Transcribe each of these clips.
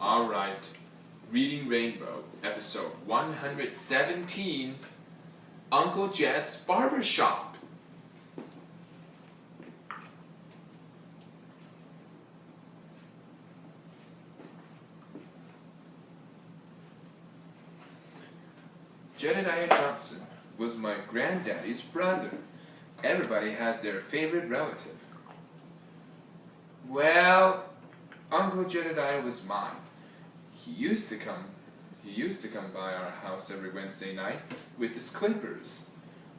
Alright, Reading Rainbow, episode 117, Uncle Jed's Barber Shop. Jedediah Johnson was my granddaddy's brother. Everybody has their favorite relative. Well, Uncle Jedediah was mine. He used to come by our house every Wednesday night with his clippers.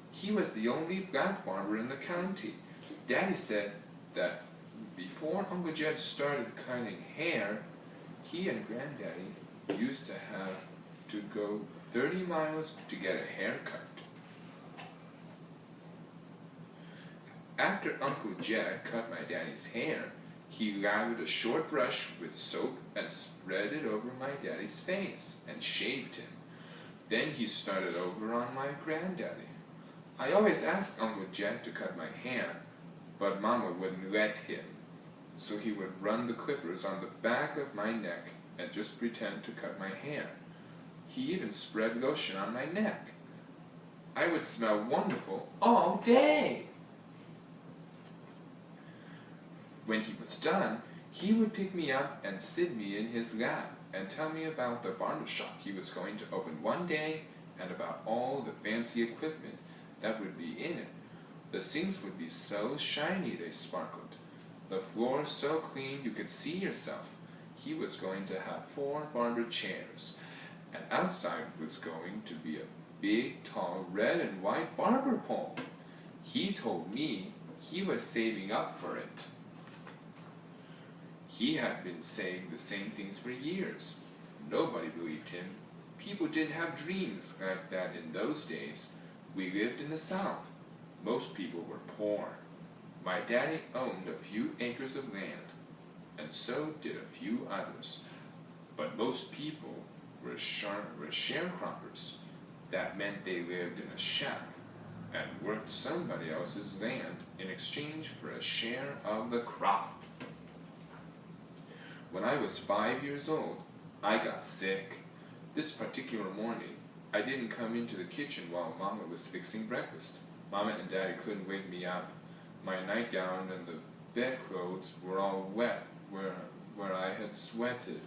He was the only black barber in the county. Daddy said that before Uncle Jed started cutting hair, he and Granddaddy used to have to go 30 miles to get a haircut. After Uncle Jed cut my daddy's hair, he lathered a short brush with soap and spread it over my daddy's face and shaved him. Then he started over on my granddaddy. I always asked Uncle Jed to cut my hair, but Mama wouldn't let him. So he would run the clippers on the back of my neck and just pretend to cut my hair. He even spread lotion on my neck. I would smell wonderful all day. When he was done, he would pick me up and sit me in his lap and tell me about the barber shop he was going to open one day and about all the fancy equipment that would be in it. The sinks would be so shiny they sparkled. The floor so clean you could see yourself. He was going to have 4 barber chairs, and outside was going to be a big, tall, red and white barber pole. He told me he was saving up for it. He had been saying the same things for years. Nobody believed him. People didn't have dreams like that in those days. We lived in the South. Most people were poor. My daddy owned a few acres of land, and so did a few others. But most people were sharecroppers. That meant they lived in a shack and worked somebody else's land in exchange for a share of the crop. When I was 5 years old, I got sick. This particular morning, I didn't come into the kitchen while Mama was fixing breakfast. Mama and Daddy couldn't wake me up. My nightgown and the bedclothes were all wet where I had sweated.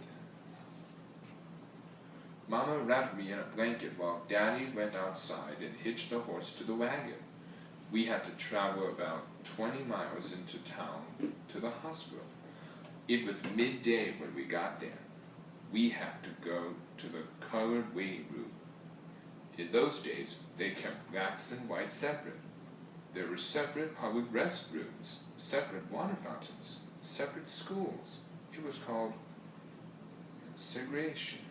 Mama wrapped me in a blanket while Daddy went outside and hitched the horse to the wagon. We had to travel about 20 miles into town to the hospital. It was midday when we got there. We had to go to the colored waiting room. In those days, they kept blacks and whites separate. There were separate public restrooms, separate water fountains, separate schools. It was called segregation.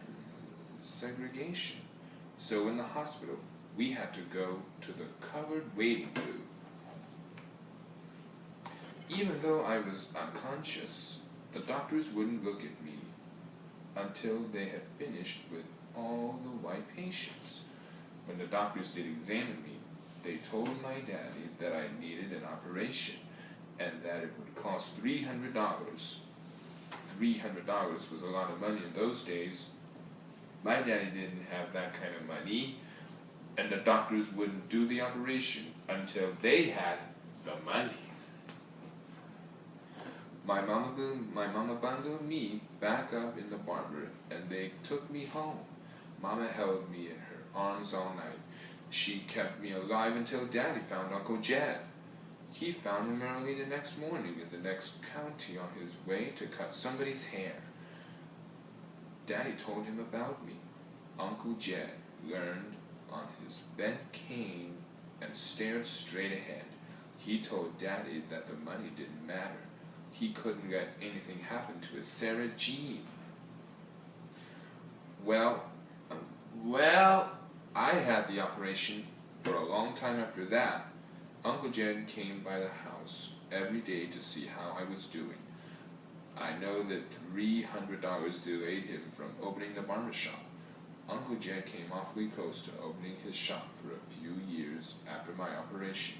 So in the hospital, we had to go to the colored waiting room. Even though I was unconscious, the doctors wouldn't look at me until they had finished with all the white patients. When the doctors did examine me, they told my daddy that I needed an operation and that it would cost $300. $300 was a lot of money in those days. My daddy didn't have that kind of money, and the doctors wouldn't do the operation until they had the money. My mama bundled me back up in the barber, and they took me home. Mama held me in her arms all night. She kept me alive until Daddy found Uncle Jed. He found him early the next morning in the next county on his way to cut somebody's hair. Daddy told him about me. Uncle Jed leaned on his bent cane and stared straight ahead. He told Daddy that the money didn't matter. He couldn't let anything happen to his Sarah Jean. Well, I had the operation for a long time after that. Uncle Jed came by the house every day to see how I was doing. I know that $300 delayed him from opening the barber shop. Uncle Jed came awfully close to opening his shop for a few years after my operation.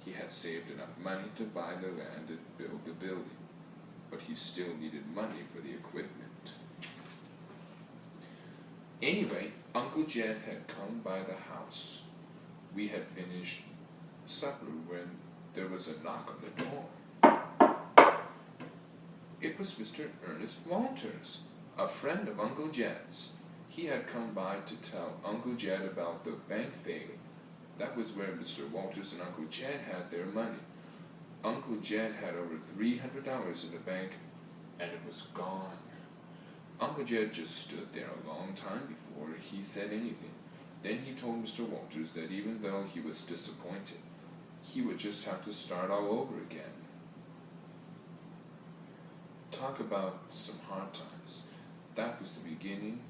He had saved enough money to buy the land and build the building, but he still needed money for the equipment. Anyway, Uncle Jed had come by the house. We had finished supper when there was a knock on the door. It was Mr. Ernest Walters, a friend of Uncle Jed's. He had come by to tell Uncle Jed about the bank failing. That was where Mr. Walters and Uncle Jed had their money. Uncle Jed had over $300 in the bank, and it was gone. Uncle Jed just stood there a long time before he said anything. Then he told Mr. Walters that even though he was disappointed, he would just have to start all over again. Talk about some hard times. That was the beginning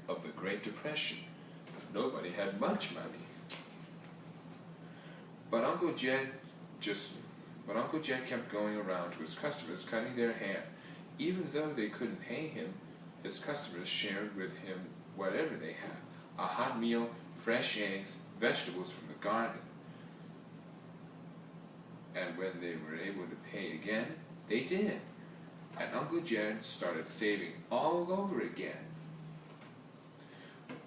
of the Great Depression. Nobody had much money. But Uncle Jed kept going around to his customers cutting their hair. Even though they couldn't pay him, his customers shared with him whatever they had: a hot meal, fresh eggs, vegetables from the garden. And when they were able to pay again, they did. And Uncle Jed started saving all over again.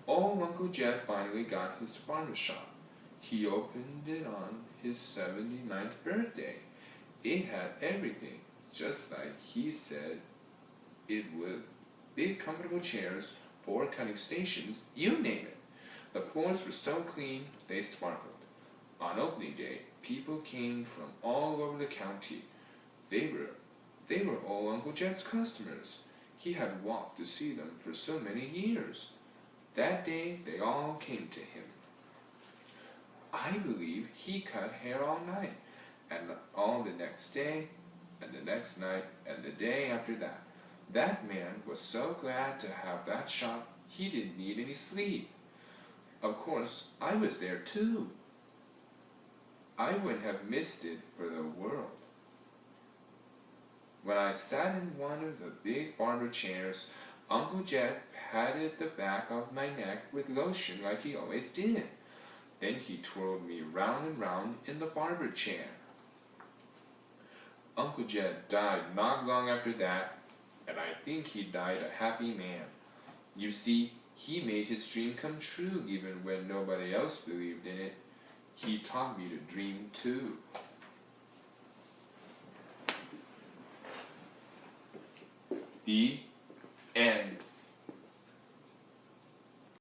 Old Uncle Jed finally got his barber shop. He opened it on his 79th birthday. It had everything, just like he said it would. Big comfortable chairs, 4 cutting stations, you name it. The floors were so clean, they sparkled. On opening day, people came from all over the county. They were all Uncle Jed's customers. He had walked to see them for so many years. That day, they all came to him. I believe he cut hair all night, and all the next day, and the next night, and the day after that. That man was so glad to have that shop, he didn't need any sleep. Of course, I was there too. I wouldn't have missed it for the world. When I sat in one of the big barber chairs, Uncle Jed patted the back of my neck with lotion like he always did. Then he twirled me round and round in the barber chair. Uncle Jed died not long after that, and I think he died a happy man. You see, he made his dream come true even when nobody else believed in it. He taught me to dream too. The end.